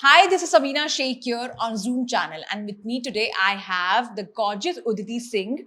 Hi, this is Sabina Sheikh here on Zoom channel, and with me today I have the gorgeous Uditi Singh,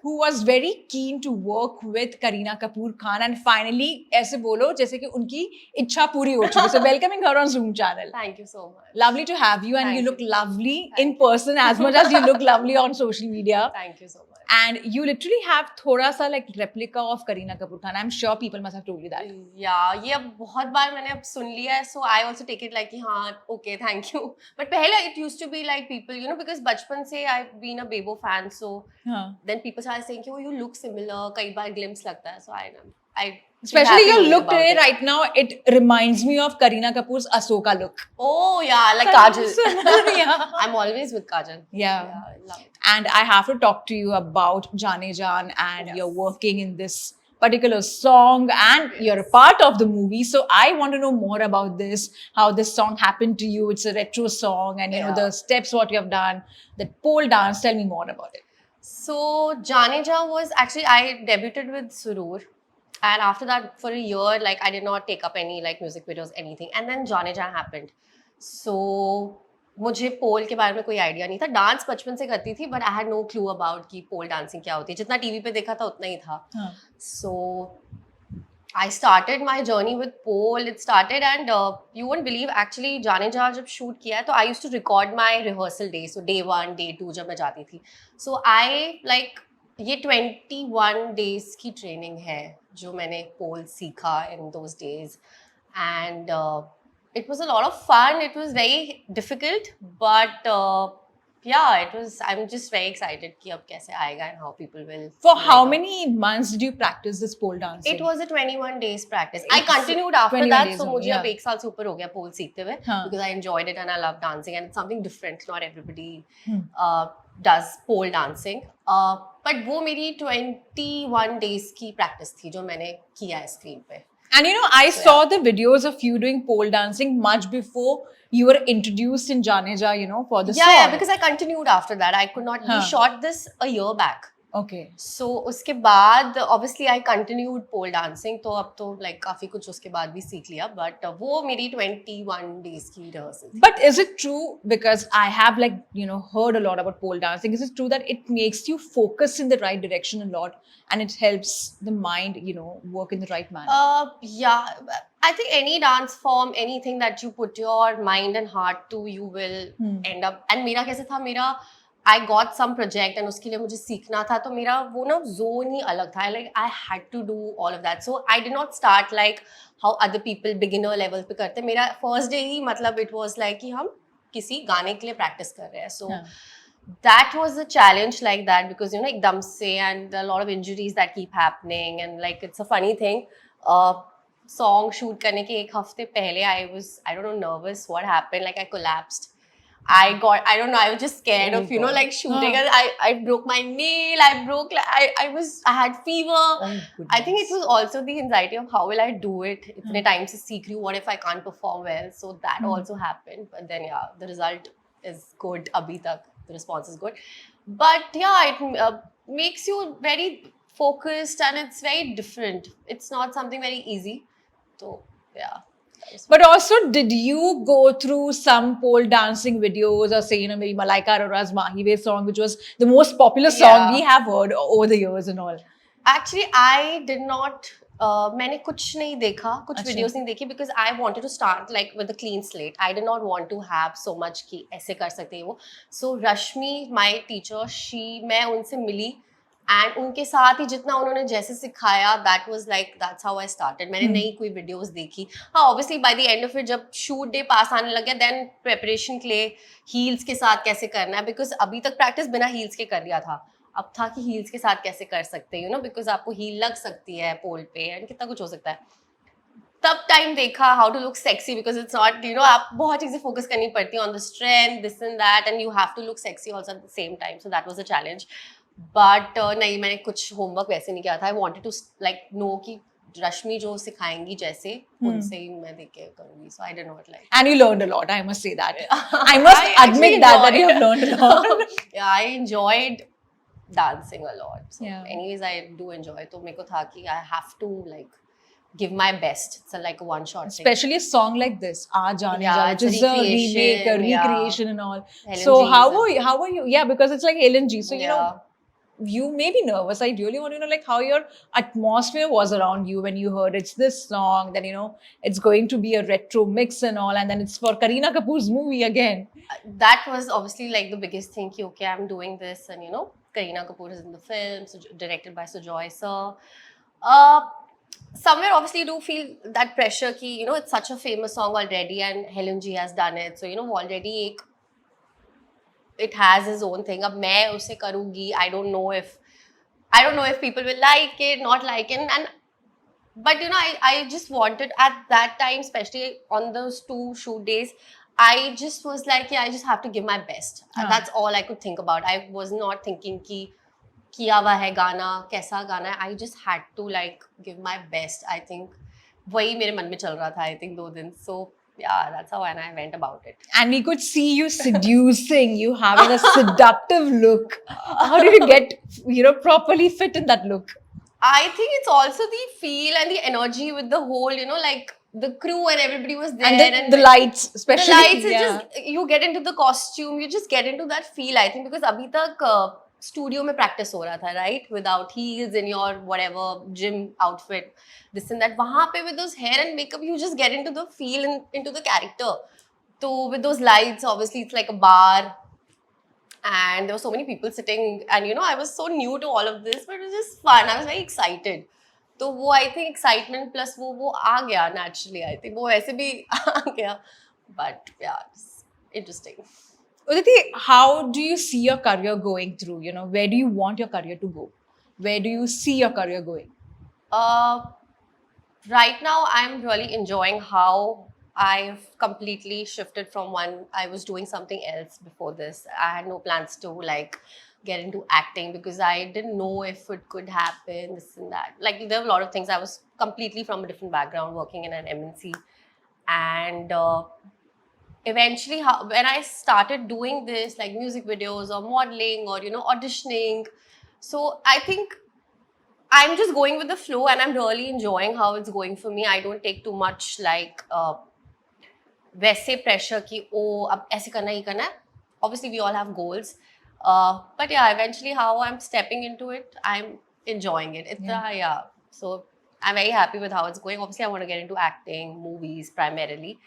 who was very keen to work with Kareena Kapoor Khan, and finally ऐसे बोलो जैसे कि उनकी इच्छा पूरी हो चुकी. So welcoming her on Zoom channel. Thank you so much. Lovely to have you, and Thank you look you. lovely in Thank you. person as much as you look lovely on social media. Thank you so much. And you literally have थोड़ा सा like replica of Kareena Kapoor Khan. I'm sure people must have told you that. Yeah, ये अब बहुत बार मैंने अब सुन लिया है, so I also take it like कि हाँ, okay, thank you. But पहले it used to be like people, because बचपन से I've been a Bebo fan, so then people started saying कि oh, you look similar. कई बार glimpse लगता है, so I Especially your look today, right now, it reminds me of Kareena Kapoor's Ahsoka look. Oh yeah, like Kajal. Yeah. I'm always with Kajal. Yeah. I love it. And I have to talk to you about Jaane Jaan, and Yes. you're working in this particular song, and you're a part of the movie. So I want to know more about this, how this song happened to you. It's a retro song, and you know the steps what you have done, the pole dance. Tell me more about it. So Jaane Jaan was actually I debuted with Surur. And after that, for a year, like I did not take up any like music videos, anything. And then Jaane Jaan happened. So मुझे पोल के बारे में कोई idea नहीं था. Dance बचपन से करती थी, but I had no clue about कि पोल डांसिंग क्या होती है. जितना टीवी पे देखा था उतना ही था. So I started my journey with pole. It started and you won't believe actually Jaane Jaan जब shoot किया है तो I used to record my rehearsal days. So day 1, day 2 जब मैं जाती थी. So I like ये 21 days की training है जो मैंने pole सीखा in those days. And it was a lot of fun. It was very difficult, but yeah, it was. I'm just very excited कि अब कैसे आएगा and how people will. For how many months did you practice this pole dancing? It was a 21 days practice. I continued after that, so मुझे अब 1 साल से ऊपर हो गया pole सीखते हुए because I enjoyed it and I love dancing and it's something different. Not everybody does pole dancing. But वो मेरी 21 days की practice थी जो मैंने किया है screen पे. And you know, I saw the videos of you doing pole dancing much before you were introduced in Jaane Jaan, for the song. Yeah, because I continued after that. I could not. We shot this a year back. Okay. So उसके बाद obviously I continued pole dancing. तो अब तो like काफी कुछ उसके बाद भी सीख लिया. But वो मेरी 21 days की rehearsal. But is it true, because I have heard a lot about pole dancing, is it true that it makes you focus in the right direction a lot and it helps the mind, work in the right manner? Yeah. I think any dance form, anything that you put your mind and heart to, you will end up. And मेरा कैसे था, मेरा I got some project and उसके लिए मुझे सीखना था तो मेरा वो ना zone ही अलग था. Like I had to do all of that. So I did not start like how other people beginner level पे करते. मेरा first day ही मतलब it was like कि हम किसी गाने के लिए practice कर रहे हैं. So that was a challenge like that because एकदम से and a lot of injuries that keep happening and like it's a funny thing. Song shoot करने के 1 हफ्ते पहले I was nervous. What happened? Like I collapsed. I was just scared of, like shooting. I broke my nail. I had fever. I think it was also the anxiety of how will I do it? Itne time se seekh rahi hu, what if I can't perform well? So that also happened. But then yeah, the result is good. Abhi tak, the response is good. But yeah, it makes you very focused and it's very different. It's not something very easy. So yeah. But also, did you go through some pole dancing videos or say, maybe Malaika Arora's Mahi Ve song, which was the most popular song we have heard over the years and all? Actually, I did not. मैंने कुछ नहीं देखा, कुछ videos नहीं देखी because I wanted to start like with a clean slate. I did not want to have so much कि ऐसे कर सकते हैं वो. So Rashmi, my teacher, मैं उनसे मिली. And उनके साथ ही जितना उन्होंने जैसे सिखाया that was like that's how I started. मैंने नई कोई videos देखी. हाँ, obviously by the end of it जब shoot day पास आने लगे then preparation के लिए heels के साथ कैसे करना है because अभी तक practice बिना heels के कर लिया था. अब था कि heels के साथ कैसे कर सकते हैं because आपको heel लग सकती है pole पे and कितना कुछ हो सकता है. तब टाइम देखा how to look sexy because it's not आप बहुत चीज़ें focus करनी पड़ती हैं on the strength, this and that and you have to look sexy also at the same time. So that was a challenge. But नहीं, मैंने कुछ homework वैसे नहीं किया था. I wanted to like know कि रश्मि जो सिखाएंगी जैसे उनसे ही मैं देख के करूँगी. So I did not like. And you learned a lot. I must say that. I must admit that you have learned a lot. Yeah, I enjoyed dancing a lot. So yeah. Anyways, I do enjoy. तो मेरे को था कि I have to like give my best. It's like a one-shot thing. Especially a song like this, Aa Jaane Yeah, Jaan, which it's a is a remake, a recreation, yeah. recreation and all. Helen So G how is a- were you? How were you? Yeah, because it's like Ellen G. So you know, yeah. you may be nervous. I really want to know like how your atmosphere was around you when you heard it's this song. Then you know it's going to be a retro mix and all, and then it's for Kareena Kapoor's movie again. That was obviously like the biggest thing. Ki, okay, I'm doing this, and you know, Kareena Kapoor is in the film, so directed by Sujoy sir. Uh, Somewhere obviously you do feel that pressure ki, you know, it's such a famous song already and Helen G has done it, so you know already it has his own thing. Ab main usse karungi, I don't know if people will like it, not like it, and but you know I just wanted at that time, especially on those 2 shoot days, I just was like, yeah, I just have to give my best. हाँ. That's all I could think about. I was not thinking ki किया हुआ है गाना, कैसा गाना है. I just had to like give my best. I think वही मेरे मन में चल रहा था, I think 2 दिन. So yeah, that's how I went about it. And we could see you seducing, you having a seductive look. How did you get, you know, properly fit in that look? I think it's also the feel and the energy with the whole, you know, like the crew and everybody was there. And the lights, especially. The lights, yeah. it's just, you get into the costume, you just get into that feel, I think, because abhi tak studio mein practice ho raha tha, right? Without heels in your whatever gym outfit, this and that. Wahan pe with those hair and makeup, you just get into the feel and into the character. So with those lights, obviously it's like a bar. And there were so many people sitting, and you know, I was so new to all of this, but it was just fun. I was very excited. So वो I think excitement plus वो आ गया naturally. I think वो ऐसे भी आ गया. But yeah, it's interesting. Uditi, how do you see your career going through? You know, where do you want your career to go? Where do you see your career going? Right now, I'm really enjoying how I've completely shifted from one. I was doing something else before this. I had no plans to like get into acting because I didn't know if it could happen, this and that. Like there were a lot of things. I was completely from a different background, working in an MNC, and eventually, when I started doing this, like music videos or modeling or you know auditioning, so I think I'm just going with the flow and I'm really enjoying how it's going for me. I don't take too much like वैसे pressure कि oh अब ऐसे करना ही करना है. Obviously we all have goals, but yeah, eventually how I'm stepping into it, I'm enjoying it. It's yeah. So I'm very happy with how it's going. Obviously I want to get into acting, movies primarily,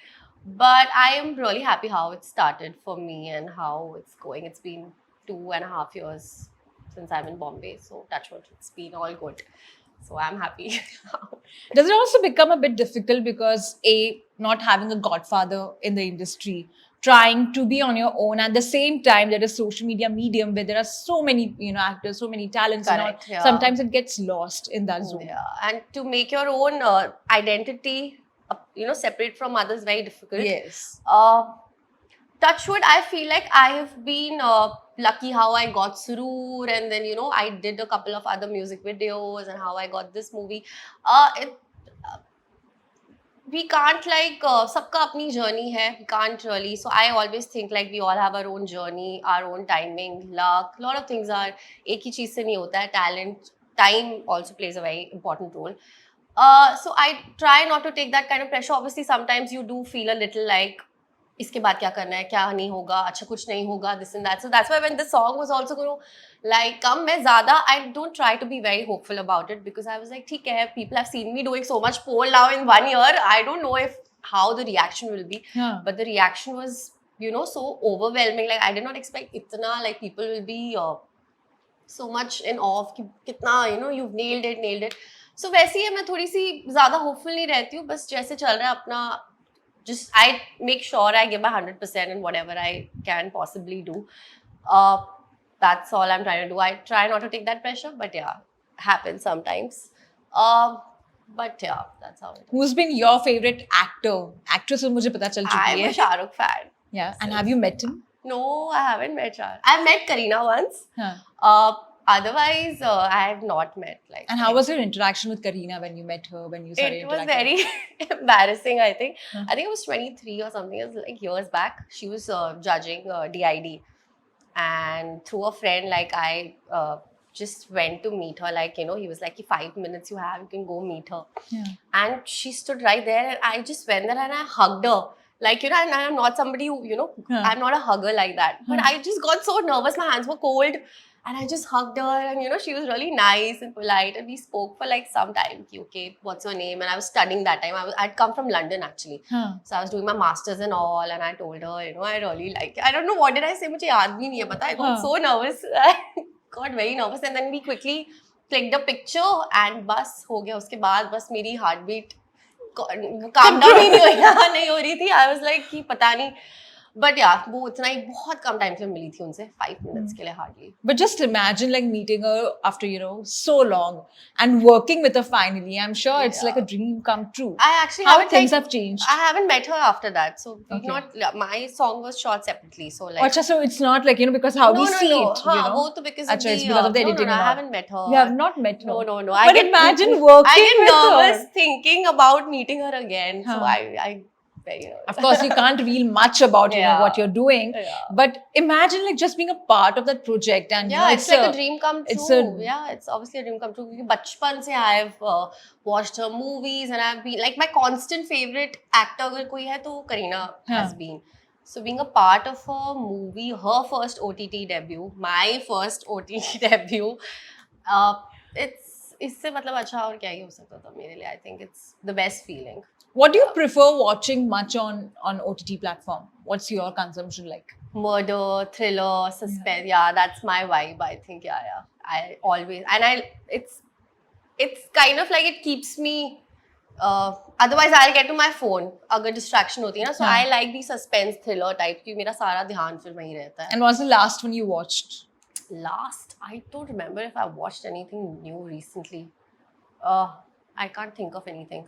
but I am really happy how it started for me and how it's going. It's been 2.5 years since I'm in Bombay, so touch wood, it's been all good. So I'm happy. Does it also become a bit difficult because not having a godfather in the industry, trying to be on your own at the same time there is social media medium where there are so many actors, so many talents. Correct, and all. yeah. Sometimes it gets lost in that zone. Yeah, and to make your own identity, separate from others, very difficult. Yes. Touch wood, I feel like I have been lucky how I got Surur, and then I did a couple of other music videos, and how I got this movie. We can't like sabka apni journey hai. We can't really. So I always think like we all have our own journey, our own timing, luck. A lot of things are ek hi cheez se nahi hota hai. Talent, time also plays a very important role. So I try not to take that kind of pressure. Obviously, sometimes you do feel a little like इसके बाद क्या करना है, क्या नहीं होगा, अच्छा कुछ नहीं होगा, this and that. So that's why when the song was also going to like come, मैं ज़्यादा I don't try to be very hopeful about it because I was like ठीक है, people have seen me doing so much pole now in 1 year. I don't know how the reaction will be, but the reaction was so overwhelming. Like I did not expect इतना like people will be so much in awe कि कितना you've nailed it. So वैसे ही मैं थोड़ी सी ज़्यादा hopeful नहीं रहती हूँ, बस जैसे चल रहा है अपना. Just I make sure I give my 100% in whatever I can possibly do. That's all I'm trying to do. I try not to take that pressure, but yeah, happens sometimes. But yeah, that's how it is. Who's been your favorite actor? Actress तो मुझे पता चल चुकी है. I'm a Shah Rukh fan. Yeah, and have you met him? No, I haven't met Shah. I've met Kareena once. Otherwise, I have not met. Like. And how was your interaction with Kareena when you met her, when you started interacting? It was very embarrassing, I think. I think I was 23 or something. It was like years back. She was judging DID. And through a friend, like just went to meet her. Like, he was like, 5 minutes you have, you can go meet her. Yeah. And she stood right there, and I just went there and I hugged her. Like, and I'm not somebody who, I'm not a hugger like that. But I just got so nervous, my hands were cold. And I just hugged her, and she was really nice and polite. And we spoke for like some time. Okay, what's your name? And I was studying that time. I'd come from London actually. So I was doing my masters and all. And I told her, I really like it. I don't know what did I say. मुझे याद भी नहीं है पता. I got so nervous. I got very nervous. And then we quickly clicked a picture. And बस हो गया. उसके बाद बस मेरी heartbeat calm down ही नहीं हो रही थी. I was like कि पता नहीं. But yeah, वो इतना ही बहुत कम टाइम से मिली थी उनसे 5 minutes के लिए hardly. But just imagine like meeting her after so long and working with her finally. I'm sure it's like a dream come true. I actually how things have changed. I haven't met her after that, so my song was shot separately. So like. Achha, so it's not like because how we see it. वो तो because of the editing. No, I haven't met her. You have not met her. No. But imagine working I get with nervous her. thinking about meeting her again. So I Of course, you can't reveal much about what you're doing, but imagine like just being a part of that project, and it's like a dream come true. It's obviously a dream come true. Because बचपन से I've watched her movies, and I've been like my constant favorite actor अगर कोई है तो Kareena has been. So being a part of her movie, her first OTT debut, my first OTT debut, इससे मतलब अच्छा और क्या ही हो सकता था मेरे लिए. I think it's the best feeling. What do you prefer watching much on OTT platform? What's your consumption like? Murder, thriller, suspense. Yeah, that's my vibe. I think. I always it's kind of like it keeps me. Otherwise, I'll get to my phone. अगर distraction होती है ना, so I like the suspense thriller type क्योंकि मेरा सारा ध्यान फिर वहीं रहता है. And what's the last one you watched? Last, I don't remember if I watched anything new recently. I can't think of anything.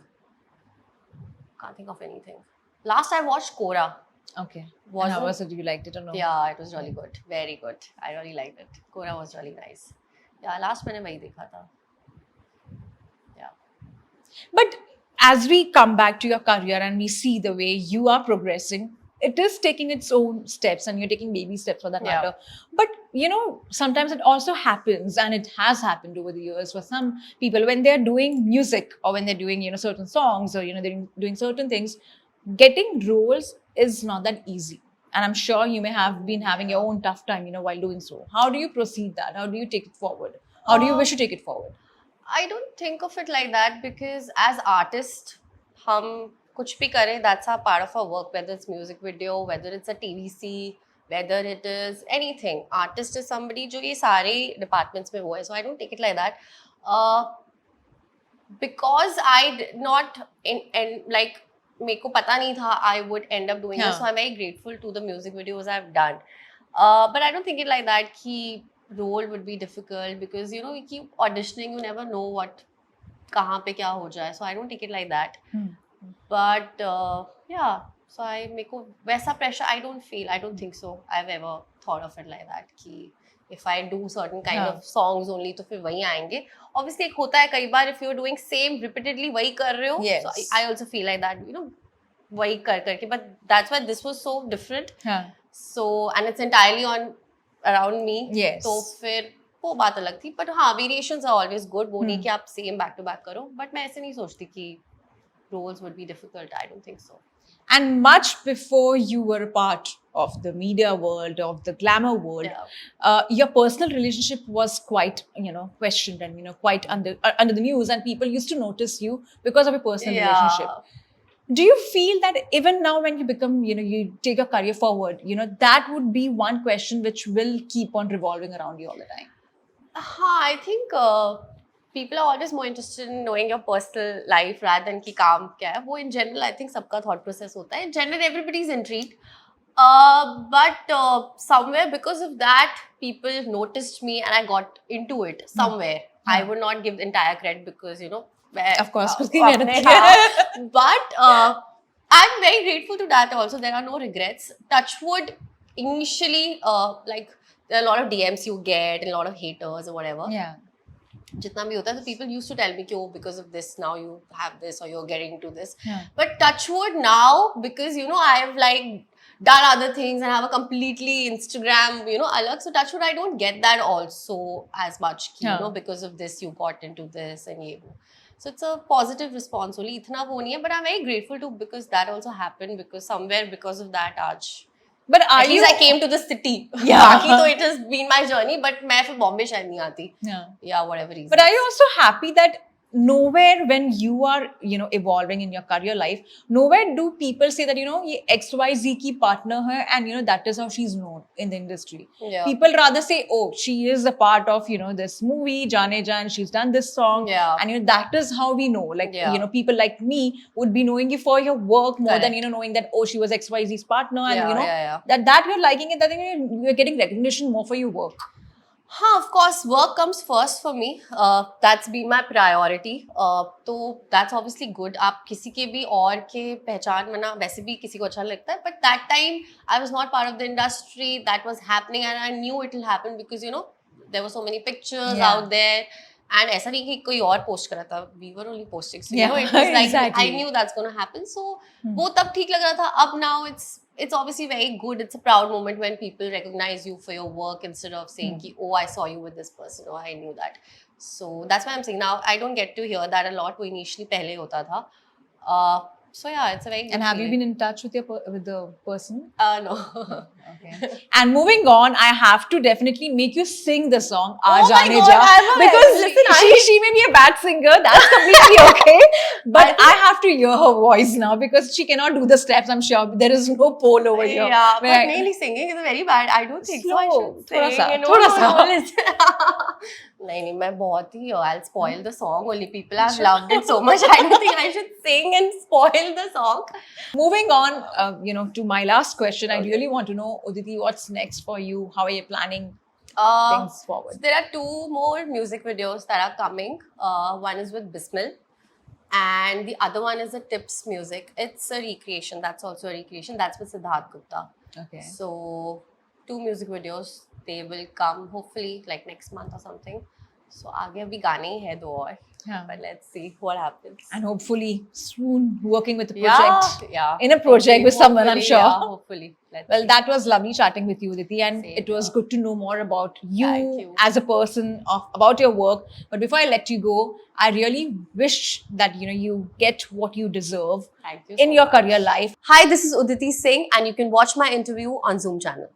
Last I watched Kora. Okay. And how was it? You liked it or no? Yeah, it was really good. Very good. I really liked it. Kora was really nice. Yeah, last मैंने वही देखा था. Yeah. But as we come back to your career and we see the way you are progressing, it is taking its own steps, and you're taking baby steps for that matter. But sometimes it also happens, and it has happened over the years for some people when they're doing music or when they're doing certain songs or they're doing certain things, getting roles is not that easy. And I'm sure you may have been having your own tough time while doing so. How do you proceed that? How do you take it forward? How do you wish to take it forward? I don't think of it like that because as artists हम कुछ भी करें, that's a part of our work, whether it's music video, whether it's a TVC, whether it is anything. Artist is somebody जो ये सारे departments में वो है. So I don't take it like that. Because I did not like मेरे को पता नहीं था I would end up doing this. So I'm very grateful to the music videos I've done. But I don't think it like that कि role would be difficult because you keep auditioning, you never know what कहाँ पे क्या हो जाए. So I don't take it like that. But so मेरे को वैसा pressure I don't feel. I don't think so. I've ever thought of it like that कि if I do certain kind of songs only तो फिर वही आएंगे. Obviously एक होता है कई बार if you're doing same repeatedly वही कर रहे हो. So I also feel like that वही कर करके. But that's why this was so different. So and it's entirely around me. तो फिर वो बात अलग थी. But हाँ, variations are always good. वो नहीं कि आप same back to back करो. But मैं ऐसे नहीं सोचती कि roles would be difficult. I don't think so. And much before you were a part of the media world, of the glamour world, your personal relationship was quite, questioned and, quite under the news, and people used to notice you because of your personal relationship. Do you feel that even now when you become, you take your career forward, that would be one question which will keep on revolving around you all the time? I think people are always more interested in knowing your personal life rather than कि काम क्या है. वो in general I think सबका thought process होता है. In general everybody is intrigued. But somewhere because of that people noticed me and I got into it somewhere. I would not give the entire credit because of course but I'm very grateful to that also. There are no regrets. Touchwood initially like there are a lot of DMs you get and a lot of haters or whatever. जितना भी होता है, so people used to tell me कि oh because of this now you have this or you're getting into this. But touchwood now because I have like done other things and have a completely Instagram, alag. So touch wood, I don't get that also as much, because of this you got into this and ye wo. So it's a positive response only. Itna wo nahi hai, but I'm very grateful to because that also happened because somewhere because of that aaj. But are At you? least I came to the city. Yeah. Baaki to it has been my journey, but मैं फिर Bombay शायद नहीं आती. Yeah, whatever reason. But are you also happy that nowhere when you are, evolving in your career life, nowhere do people say that, ye XYZ ki partner hai and, that is how she's known in the industry. Yeah. People rather say, oh, she is a part of, this movie, Jaane Jaan, she's done this song. Yeah. And, that is how we know. Like, Yeah. people like me would be knowing you for your work more than, Correct. knowing that, oh, she was XYZ's partner. And, Yeah. that you're liking it, that you're getting recognition more for your work. Of course, work comes first for me. That's been my priority. So that's obviously good. आप किसी के भी और के पहचान मना वैसे भी किसी को अच्छा लगता है. But that time I was not part of the industry. That was happening and I knew it will happen because there were so many pictures out there. And ऐसा नहीं कि कोई और पोस्ट कर रहा था. We were only posting. So it was like exactly. I knew that's going to happen. So वो तब ठीक लग रहा था. Up now it's obviously very good. It's a proud moment when people recognize you for your work instead of saying, oh, I saw you with this person, or I knew that. So that's why I'm saying now I don't get to hear that a lot. वो initially पहले होता था. So yeah, it's a very good And have you feeling. been in touch with with the person? No. Okay. And moving on, I have to definitely make you sing the song "Aa Oh my Jaane God, Jaan" I'm a- because listen, she may be a bad singer. That's completely okay. But I have to hear her voice now because she cannot do the steps. I'm sure there is no pole over here. Yeah, but where- mainly singing is very bad. I don't think so. I Slow, should थोड़ा सा, sing. थोड़ा सा. listen. नहीं मैं बहुत ही I'll spoil the song. Only people have loved it so much. I don't think I should sing and spoil the song. Moving on, to my last question, I really want to know, Uditi, what's next for you? How are you planning things forward? So there are 2 more music videos that are coming. One is with Bismil and the other one is a Tips music. It's a recreation. That's also a recreation. That's with Siddharth Gupta. Okay. So 2 music videos. They will come hopefully like next month or something. So आगे अभी गाने ही है 2 और. Yeah. But let's see what happens. And hopefully soon working with a project. Yeah. In a project with someone, I'm sure. Yeah, hopefully. Well, that was lovely chatting with you, Uditi, and Same it was here. good to know more about you, Thank you. as a person, about your work. But before I let you go, I really wish that you get what you deserve Thank you in so your much. career life. Hi, this is Uditi Singh and you can watch my interview on Zoom channel.